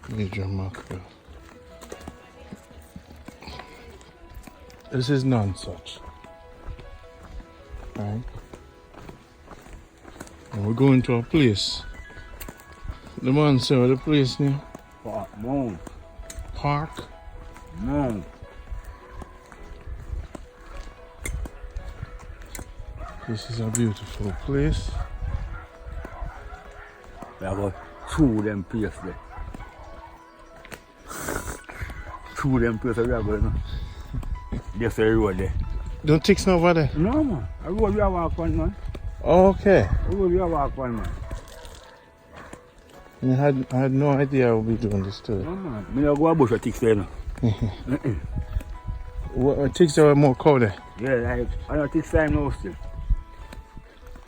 Jamaica. This is Nonsuch. Right? And we're going to a place. The man said, what the place name? Park Mount. Park? Mount. This is a beautiful place. We have got two of them places there. Two of them places we are going. There's a road there. Don't take snow over there? No, man. A road we have walk on, man. Okay. A road we have walk on, man. I had no idea I would be doing this too. No, man. I don't go a bush with ticks there, no. What ticks are more cold there? Yeah, like, I don't take time now still.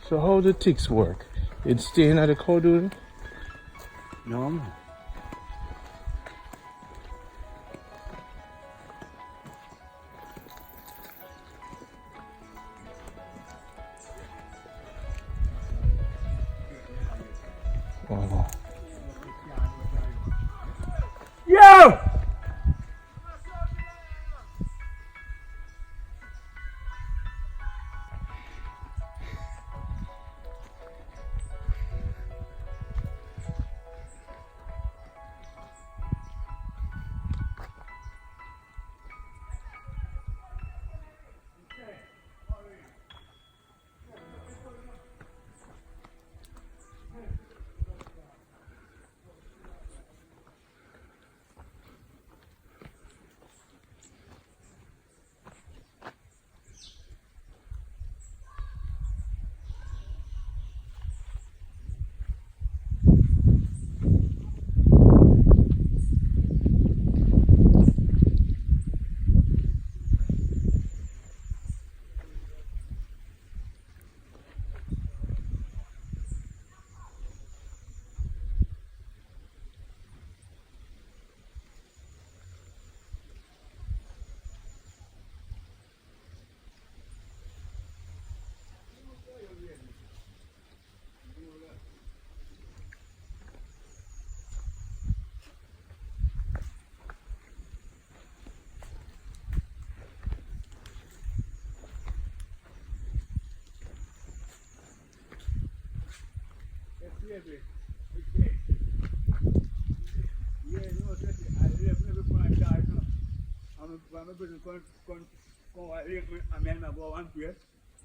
So how do ticks work? It's staying at the cold duty? No, man. Wow. Yo!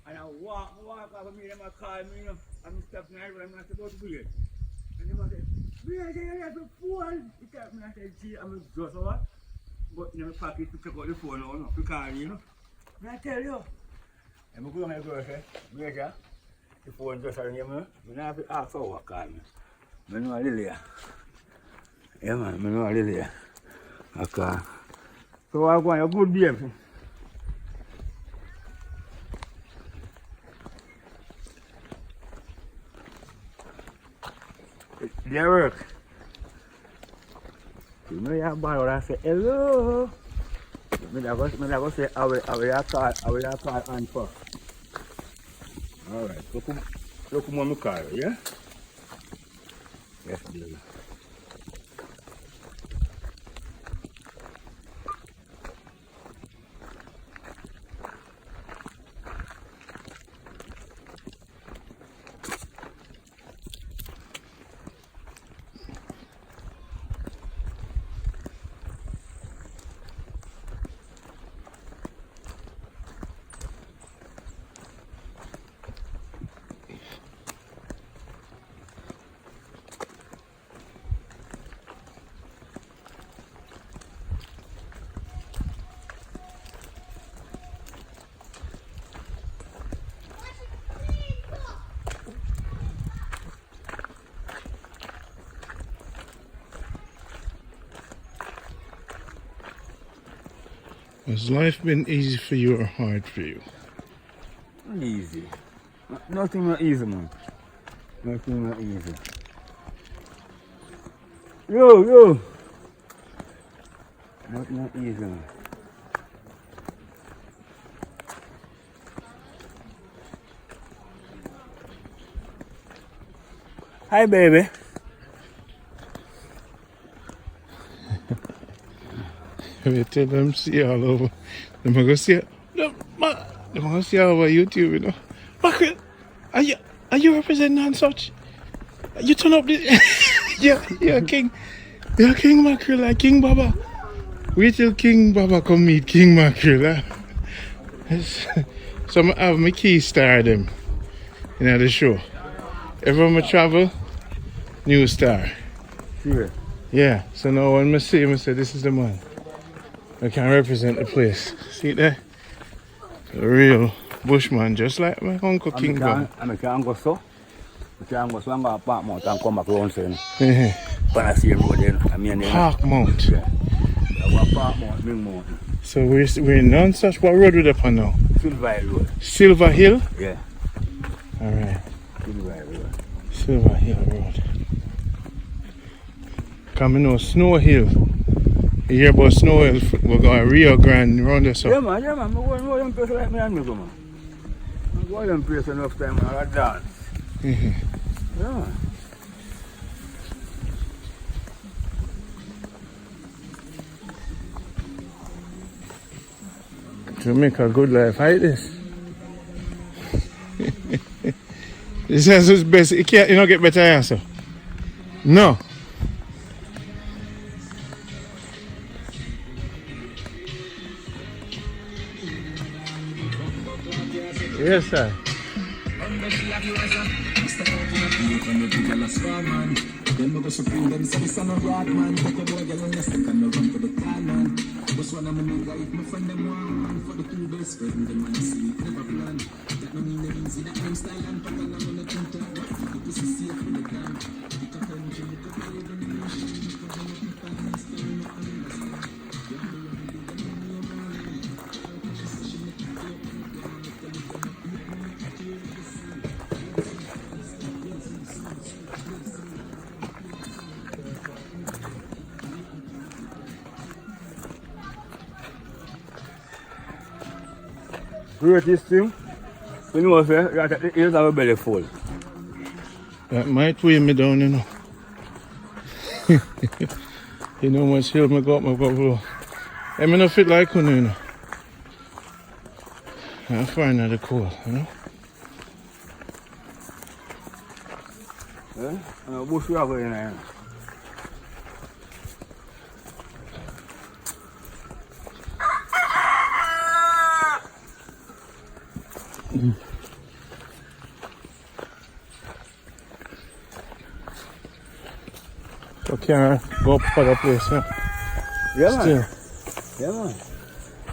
And I walk over me, them call me, I'm stopping right, I'm not supposed to be here. And they say, where are you have a phone? Because I said, see, I'm just over. But in my pocket to take out the phone now, no, to call you, know. And I tell you, I'm going to go say, where is the phone just around here, I don't have to ask for what call me. I know a little. Yeah, man, I know a little. Okay. So I want a good game. They work. You know you have borrowed and say hello. I go say I will call and for. Alright, look my car, yeah? Yes, baby. Has life been easy for you or hard for you? Easy. Nothing not easy, man. Nothing not easy. Yo! Nothing not easy, man. Hi, baby. me tell them see all over. Them go see them go see all over YouTube, you know. Marcus, are you representing Nonsuch? You turn up the yeah, King. You're King Micaela, King Bubba. Wait till King Bubba come meet King Micaela. So I have my key star them in the show. Everyone I travel, new star. Sure. Yeah, so now when I see him, I say this is the man. I can represent the place. See there? A real bushman, just like my uncle King Bubba. I can't go so. I can't go so. I'm going to Park Mount and come back around soon. When I see him road then, I mean, Park Mount. Yeah. I go Park Mount, Big Mountain. So we're in Nonsuch. What road we up on now? Silver Hill Road. Silver Hill? Yeah. Alright. Silver Hill Road. Silver Hill Road. Coming on Snow Hill. You hear about Snow Hill? We're going Rio Grande around there. So. Yeah, man. I'm going to them places like me and me, man. I'm going to them places enough time and I dance. Yeah, man. Jamaica Good Life, hide this. This answer is best. You don't get better answer. No. Yes, sir. Greatest thing, you know what I'm saying? You have a belly full. That might weigh me down, you know. You know how much hill I got my bubble. I'm not fit like one, you know. I find that cool, you know. Yeah? Bush we have in there. So can't go up for the place, huh? Yeah, man. Still. Yeah, man.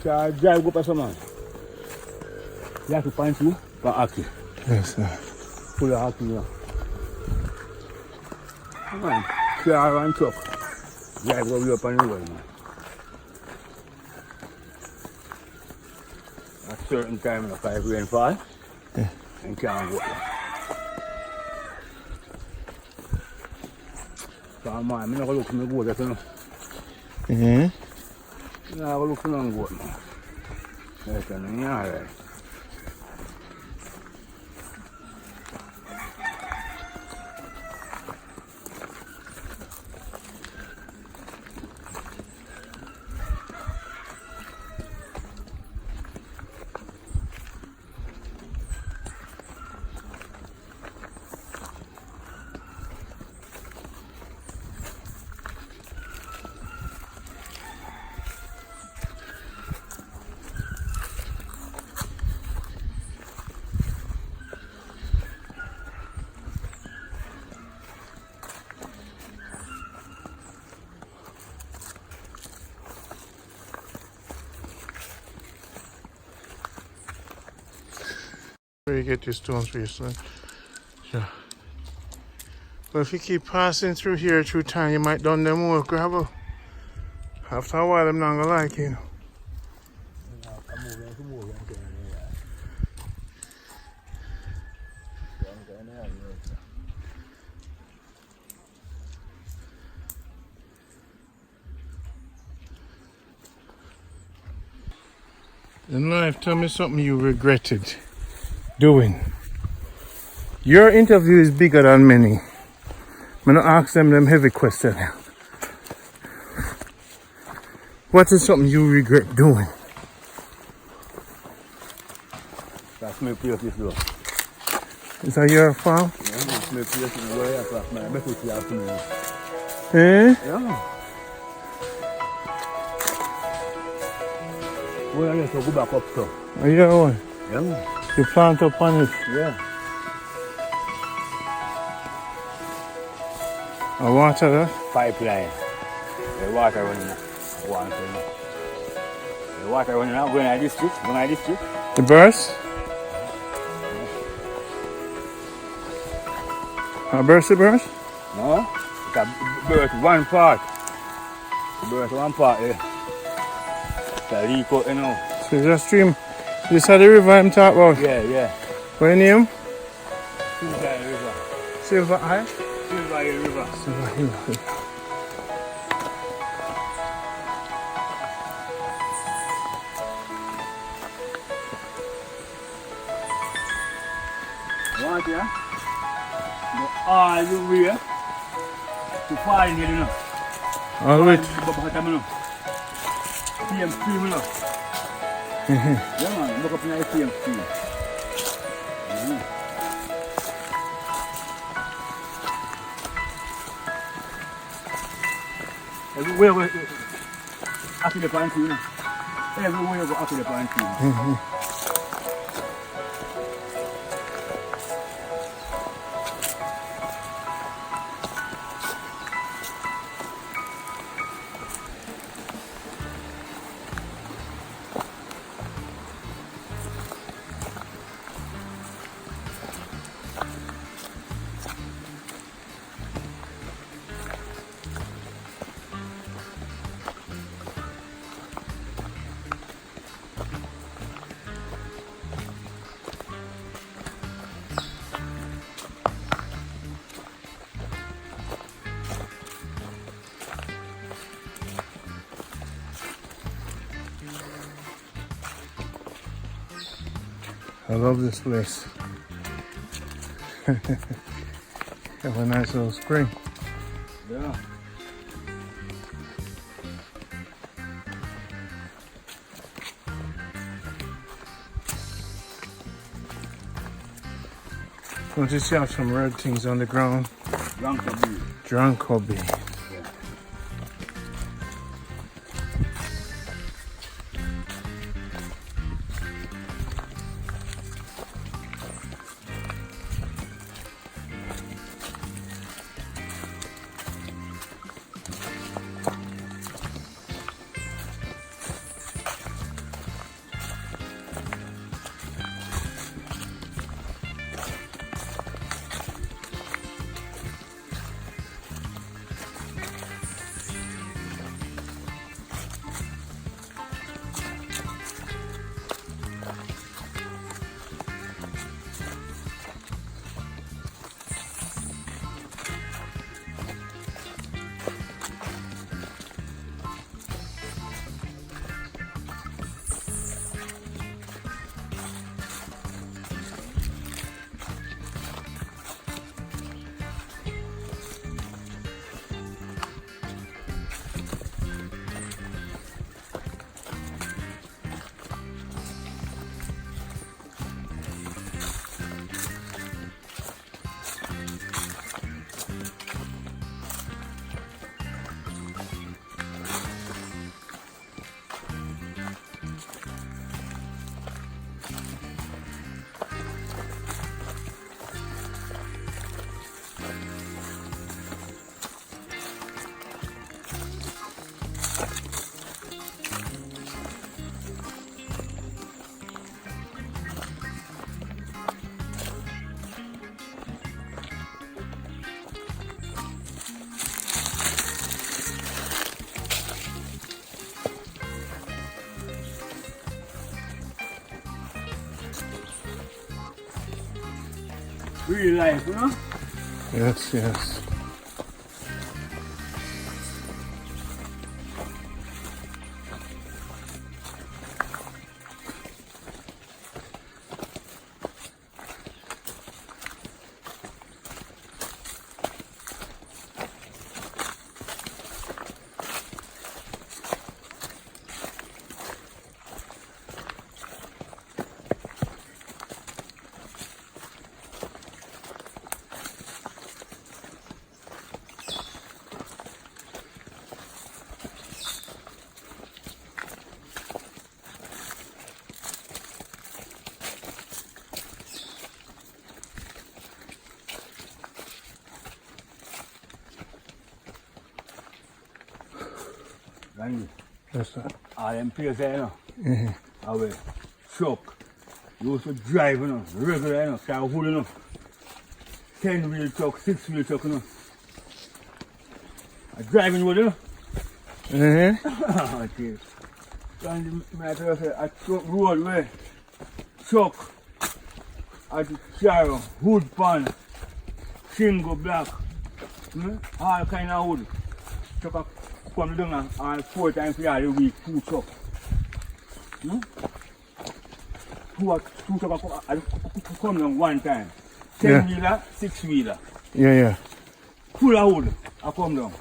So I drive go past some man. You have to find you for hockey. Yes, sir. Full of hockey, yeah. Come on. Car and truck. Drive go up on the road, man. At a certain time, if I rain fall, yeah. And can't go. So, man, I'm not going to look for my goat, you know. Mm-hmm. I'm not going to look for my goat, man. That's alright. Where you get your stones for your son? Yeah. But if you keep passing through here through time, you might done them more gravel. After a while, I'm not gonna like you. In life, tell me something you regretted doing. Your interview is bigger than many. I'm gonna ask them heavy questions. What is something you regret doing? That's my place this door. Is that your farm? Yeah, that's my place in the way. That's my best to see after me. Eh? Yeah. Well, I just go back up so. Oh, yeah, one. Yeah. You plant up on it. Yeah. I water that. Pipeline. The water running out. The water running out. Going to this street. The burst? A burst, the burst? No. It's a burst one part. The burst one part there. It's a leak out, you know. So it's a stream. This is the river I'm talking about. Yeah. What your name? Silver River. Silver Eye? Silver River. Silver Hill. Want ya? Go all the way to find here, you know. All the way. PM stream, you know. Yeah, man, look up in the PM stream. Everywhere we after the pine tree, you know. Everywhere we go after the pine tree. I love this place. Have a nice little spring. Yeah. Notice you have some red things on the ground. Drunk hobby. Real life, you know? Yes. And Yes, sir. all them places, you know, our truck used to drive, you know, regular, you know, start hood, you know. 10-wheel truck, 6-wheel truck, you know. A driving wood, you know. Okay. And I tell you, a truck road where truck, a car, hood pan, shingle black, all kind of wood. Truck come down and 4 times a week, 2 trucks. Two trucks come down 1 time. 10-wheeler, 6-wheeler. Yeah. Full of wood, I come down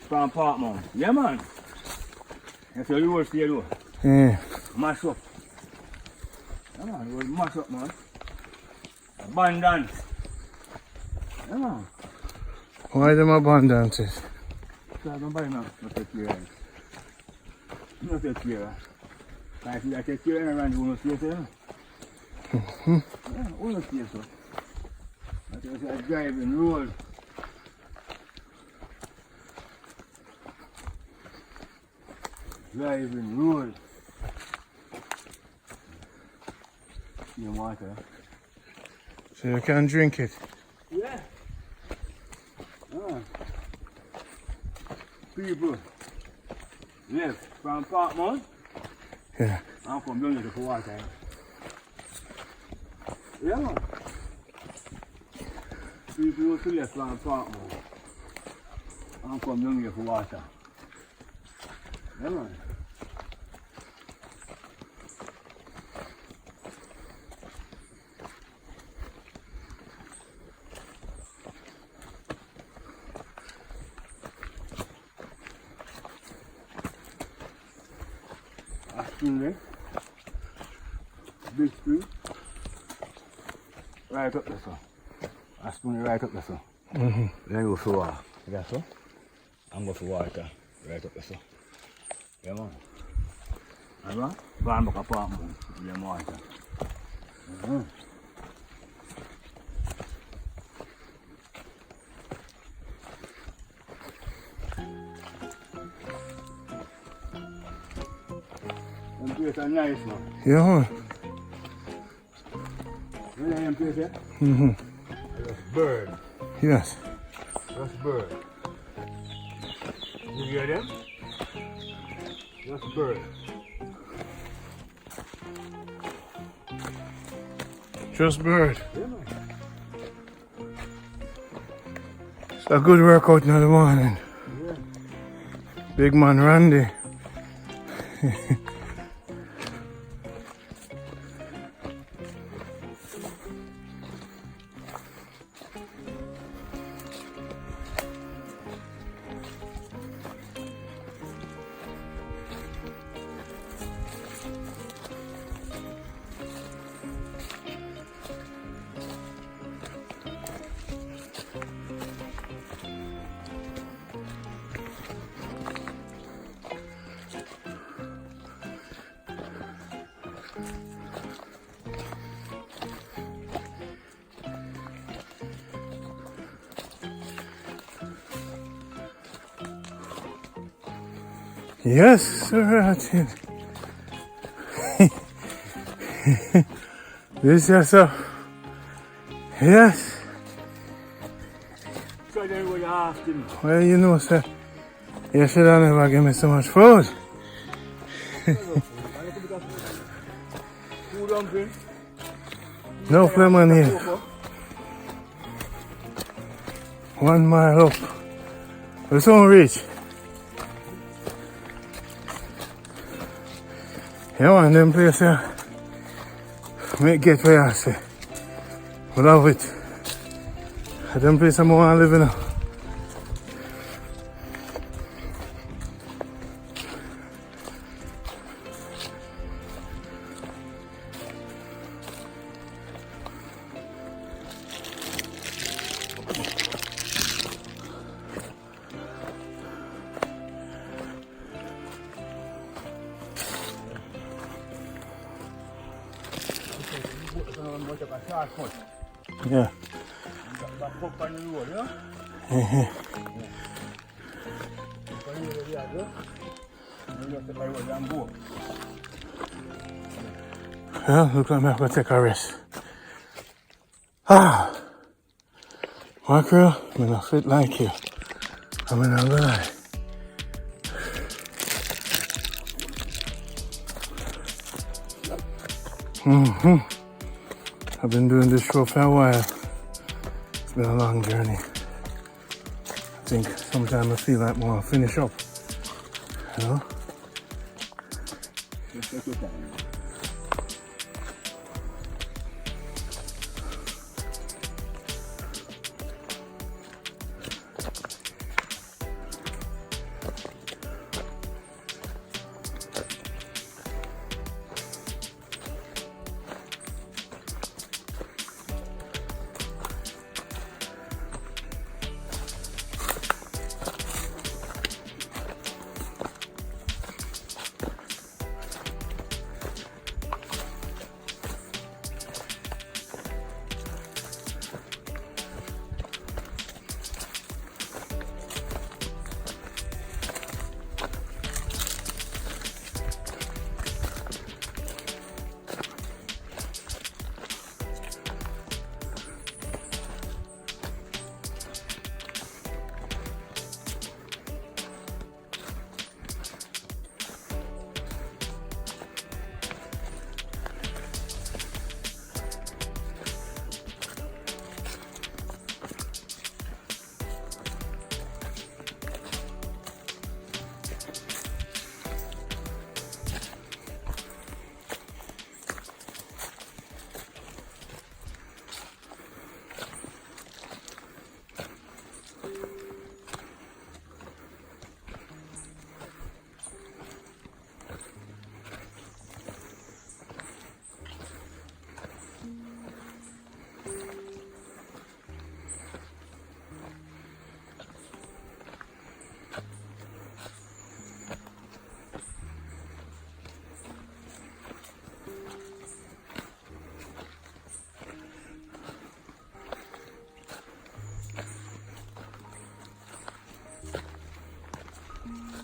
from Port Mount. Yeah, man. And so you will stay though. Yeah. Mash up. Yeah, man, you will mash up, man. Abundance. Yeah, man. Why them abundances? So I'm buying now, not take care of it. Not take care of it. I take care of it around the place, you know. Yeah, all the place, so. That was a driving road. Driving road. You water. So you can drink it. Yeah. People left from Port Mount. Yeah. And come down here for water. Yeah, man. People used to left from Port Mount and come down here for water. Yeah, man. A spoon there. Big spoon. Right up there, so. A spoon right up there, so. Then go for water. Yeah, so. And go for water. Right up there, so. Yeah, man. Alright? Van back apart, man. Yeah, water. Them places are nice, man. Yeah, man. You know them places? Mm-hmm. That's bird. Yes. That's bird. You hear them? That's bird. Just bird. Yeah, man. It's a good workout in the morning. Yeah. Big man Randy. Yes, sir, that's it. This is so. Yes. So then what you asking? Well, you know, sir, you should have never give me so much food. Food dumpling. No lemon here. 1 mile up. It's on reach. Yeah, man, them place here. Make get where I say. I love it. Them place I'm want to live in. Yeah. Back up on the road, yeah? Yeah, look like I'm going to take a rest. Ah! Mackerel, I'm going to fit like you. I'm not gonna lie. I've been doing this show for a while. It's been a long journey. I think sometimes I feel like I want to finish up. You know?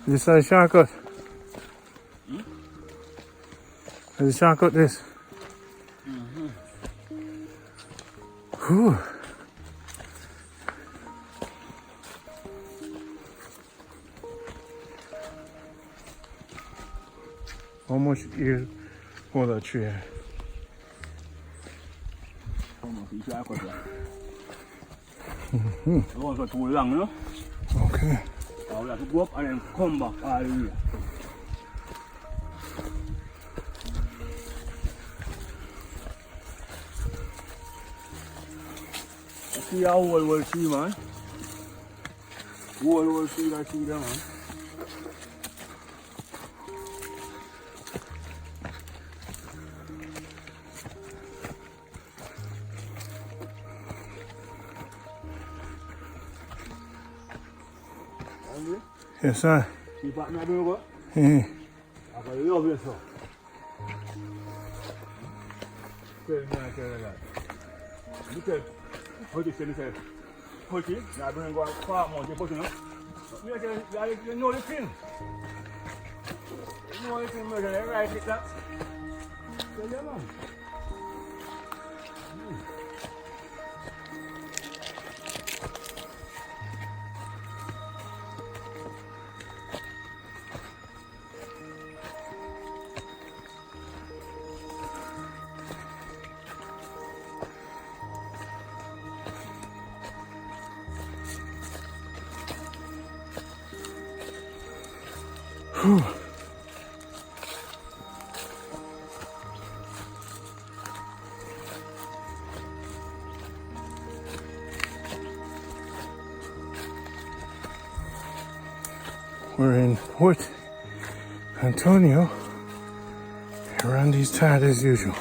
This is a shortcut. There's a shortcut this. Whew. How much ear for that tree? Too long, you know? Okay. I will have to go up and then come back all the way. I see how old will see, man. Old will see that tree there, man. Yes, sir. See what I'm doing? Yeah. I love you, sir. Tell me, I tell you that. Look at how you say, put it, now bring go far more, you put it, you know the thing. You know the thing, you write it that. Tell you, man. We're in Port Antonio. Randy's tired as usual.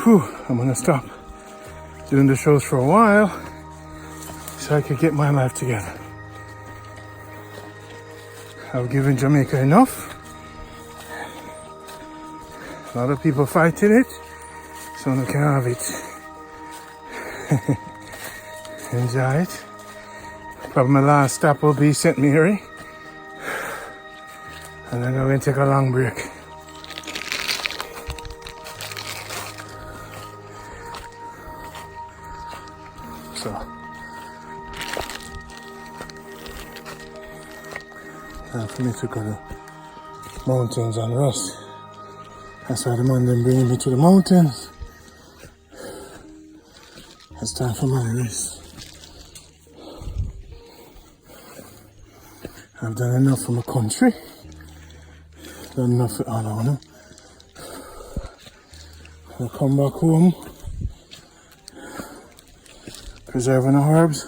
Whew, I'm gonna stop doing the shows for a while so I could get my life together. I've given Jamaica enough. A lot of people fighting it, so I can have it. Enjoy it. Probably my last stop will be St. Mary. And then we're going to take a long break. So, time for me to go to mountains and rest. That's why the man then bringing me to the mountains. It's time for my rest. I've done enough for my country. Done enough for all of them. I'll come back home, preserving the herbs,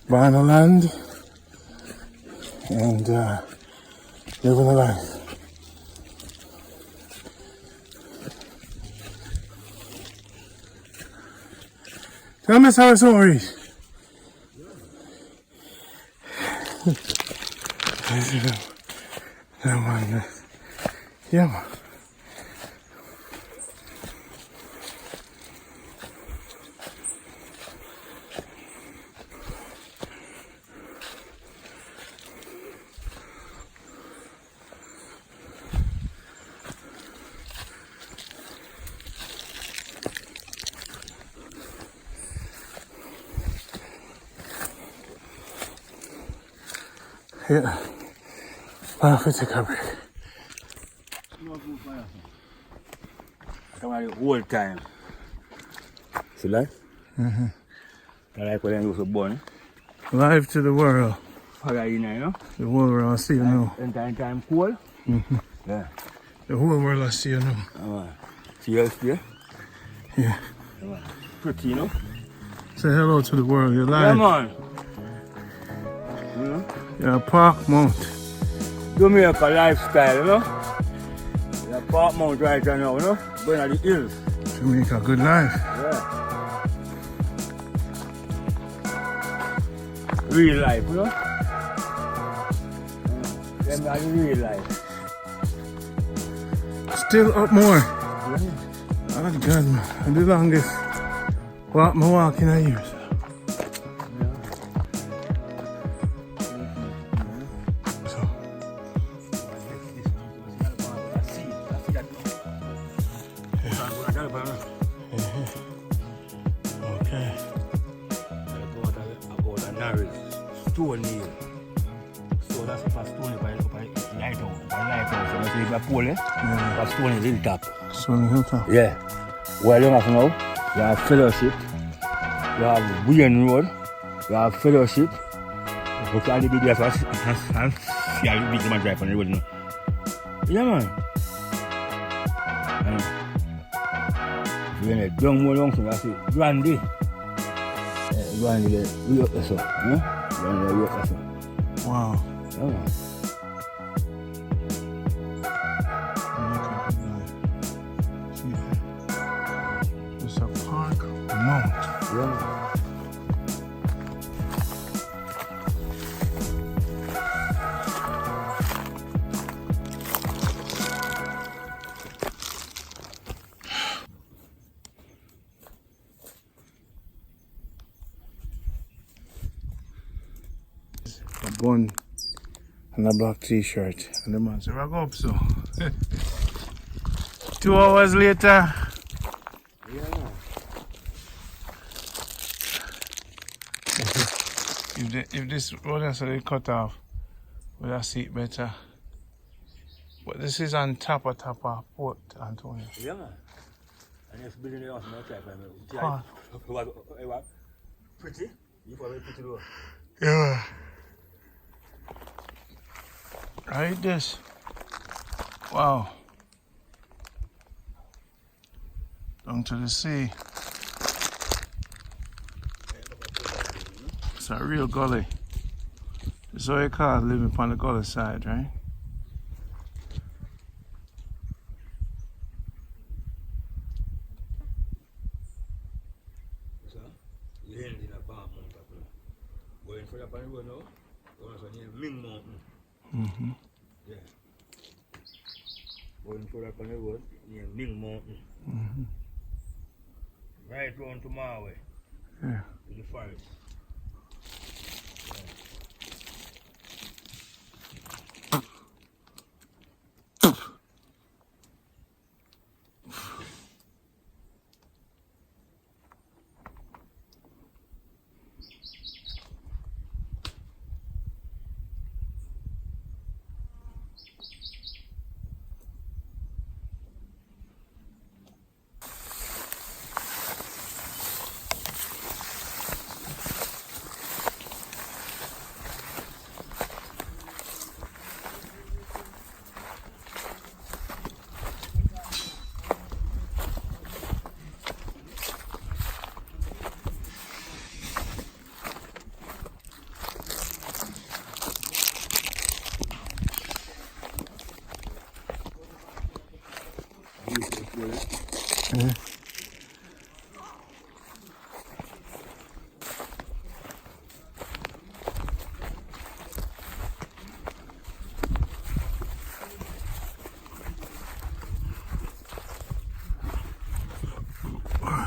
buying the land, and living a life. Tell me how it's over. Yeah, man. Yeah. I'll take a break. Come on, the whole time. See that? Mm-hmm. I like when you was born. Live to the world. Father, you know? The whole world I see you now. And time cool? Mm-hmm. Yeah. The whole world I see you now. See you here? Yeah. Pretty, you know? Say hello to the world. You're live. Yeah, man. You know? You're a Park Mount. Jamaica lifestyle, you know? The Port Mount right now, you know? Going at the hills. Jamaica Good Life. Yeah. Real life, you know? Them are the real life. Still up more. Yeah. Oh God, man. The longest walk my walk in a year. Okay. About a narrating. Stone here. So that's if a stone by lighthouse. By lighthouse. So if a pole, a stone is hilltop. So the hilltop. Yeah. Well, you have now, you have fellowship, you have Wayne Road, you have fellowship. Look at the big life and see how big the man drive on the road now. Yeah, man. And when you don't more long, so I say, Grandy. Grandy, we up so. Grandy, we up so. Wow. Yeah, man. It's a Park Mount. Yeah. A bun and a black t-shirt. And the man said, "Rock up so." 2 hours later. Yeah. If this road has already cut off, we'll have see it better. But this is on top of Port Antonio. Yeah, man. And it's building the house in that type of pretty? You probably pretty low. Yeah. Right this. Wow. Down to the sea. It's a real gully. It's what you call living on the gully side, right? So, you end in a Park Mount. Going further up on the road now, going to near Ming Mountain. Mm-hmm. Yeah. Going further up on the road near Ming Mountain. Mm-hmm. Right round to Marway. Yeah. In the forest.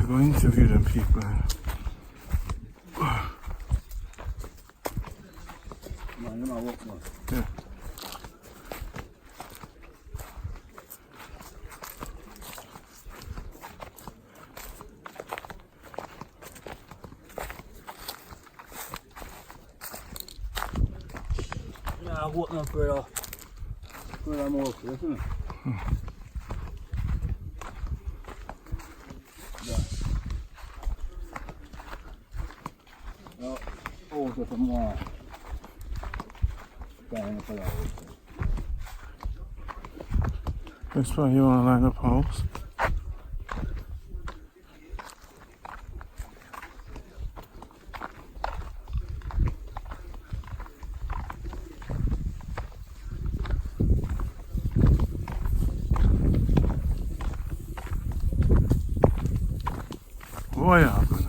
go interview them people. Man, them a work, man. Yeah. Nah, I work, man, further. Further more, isn't it? Oh, so some more. That's why you want to line up house. What happened?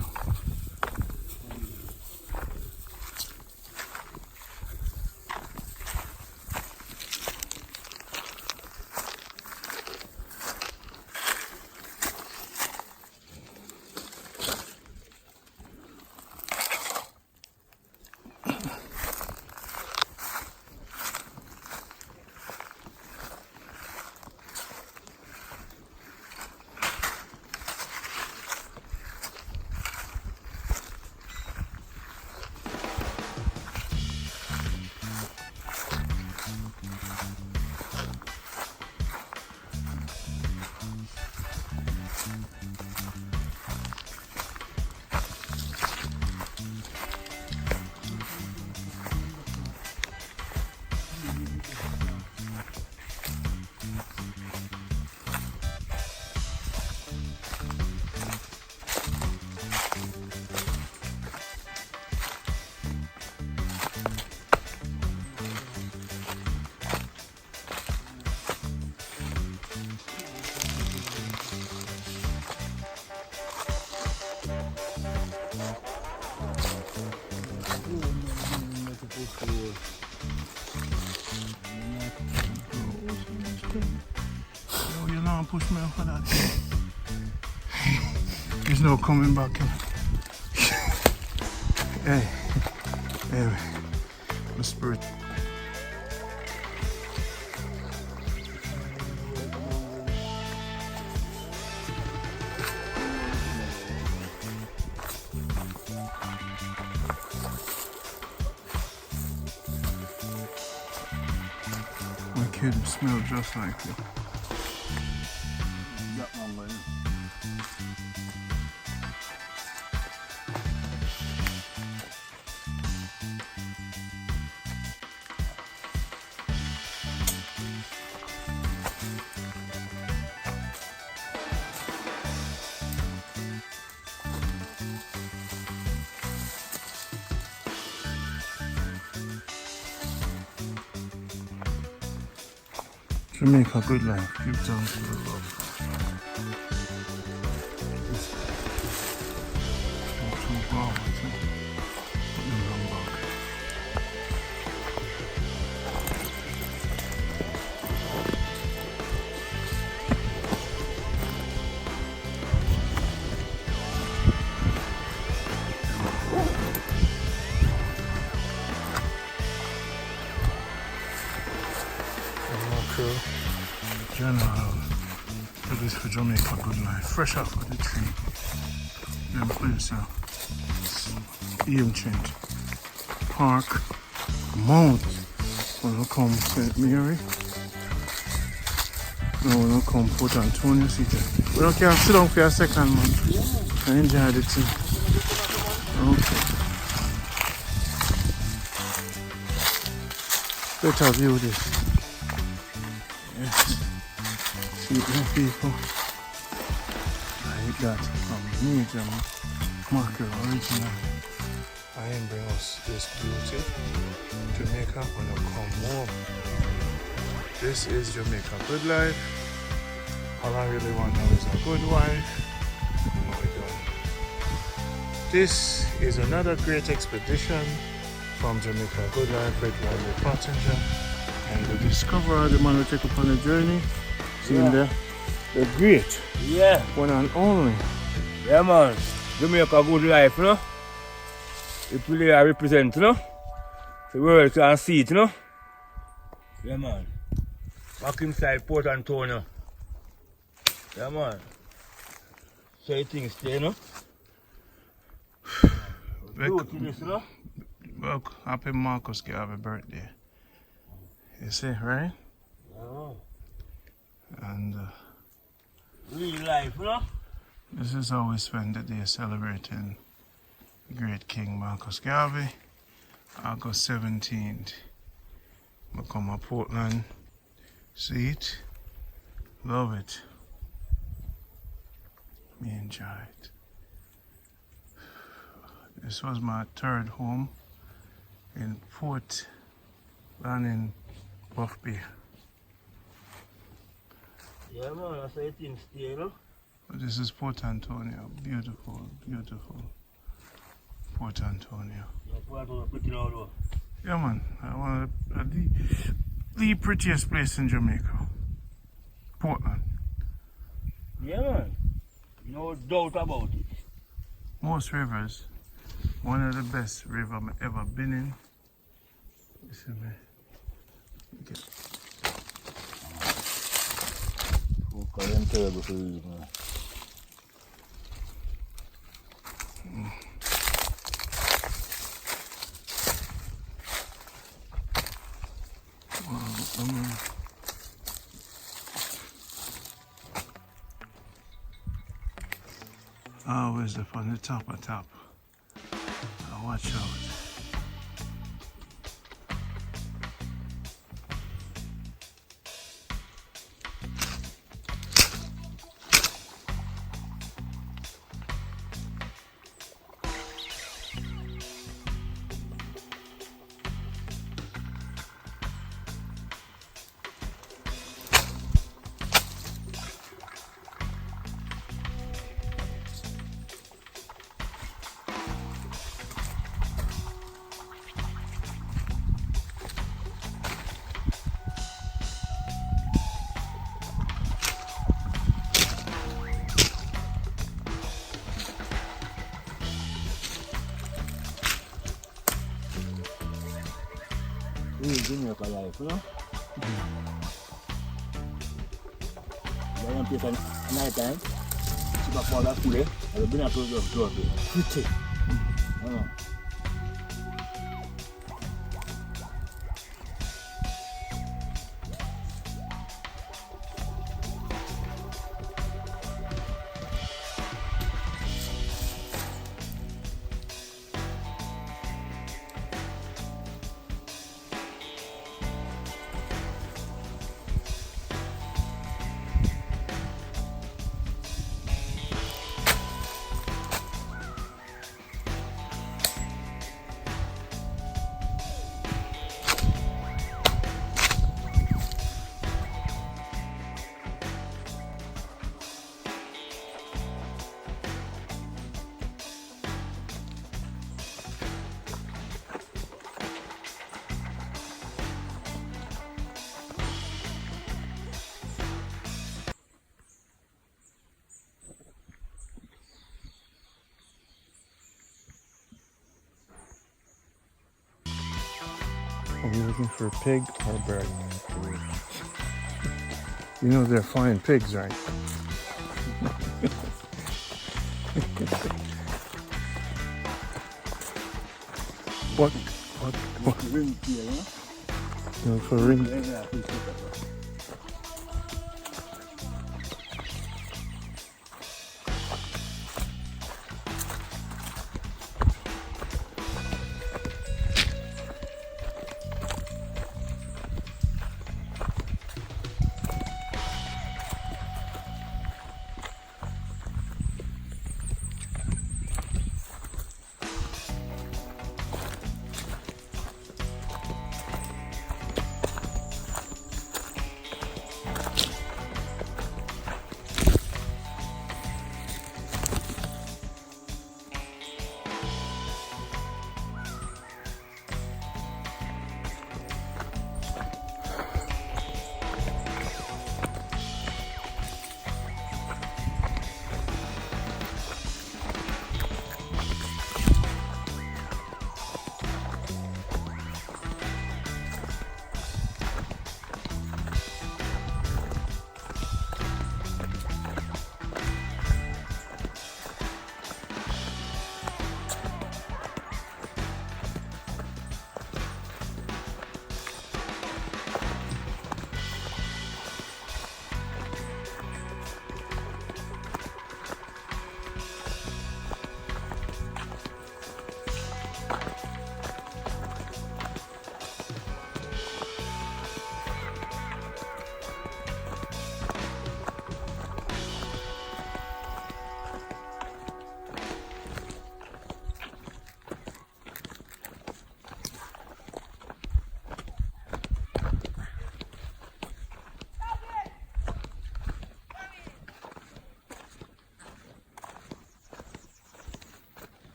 Yo, you know, push me off for that. There's no coming back. Hey, hey, my spirit. My kid smells just like you. That one, man. Jamaica Good Life, give thanks to the Lord. Not too far, I think. Put them long back. General, it is for Jamaica Good Life. Fresh out of the tree. Them place, ancient park, mount. When we come St. Mary. Now when we come Port Antonio City. We don't care, sit down for a second, man. I enjoy the thing. Okay. Better view this. Yes. See the people. Like that from me, Marcus original. I am bring us this beauty. Jamaica when you come home. This is Jamaica Good Life. All I really want now is a good wife. What we doing? This is another great expedition from Jamaica Good Life, Red Line Passenger. And the discoverer, the man who take upon a journey. See him there? The great, Yeah. one and only Yeah, man. Jamaica Good Life, you know. The player I represent, you know. The world can see it, you know. Yeah, man. Back inside Port Antonio. Yeah, man. So you think stay, you know. Well, happy Marcus Garvey birthday. You see, right? Yeah. And Real life, you know. this is how we spend the day celebrating great King Marcus Garvey. August 17th. I come to Portland, see it, love it. Me enjoy it. This was my third home in Port and in Buff Bay. Yeah, man, that's how you think stay, you know. This is Port Antonio, beautiful, beautiful Port Antonio. Yeah, Port Antonio pretty now, though. Yeah, man, one of the prettiest place in Jamaica, Portland. Yeah, man. No doubt about it. Most rivers, one of the best river I've ever been in. You see me? Okay. Terrible for you, man. Always up on the top of top. Now watch out. This is Jamaica life, you know. You want to play at night time, see my father play, I'll bring up to the door. Pretty. Are we looking for a pig or a bird? You know they're flying pigs, right? What? Ring here, you know? You know, for ring.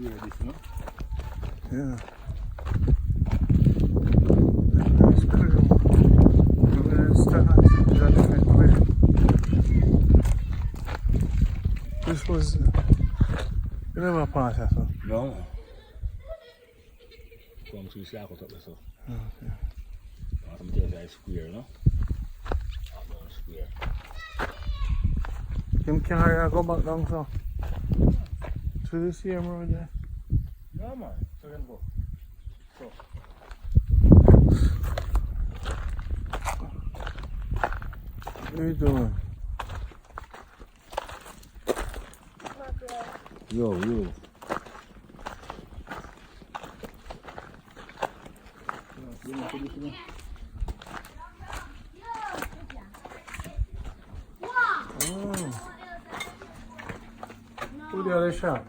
square this, you know? Yeah. It's clear. I'm gonna start a different way. This was. You never pass that, so? No. Come to the shack up there, so. Okay. I'm just like square, you know? I'm going square. Him carry and go back down, so? To the same road there. No, man. So then go. So. What are you doing? Yo. Oh. Who the other shop?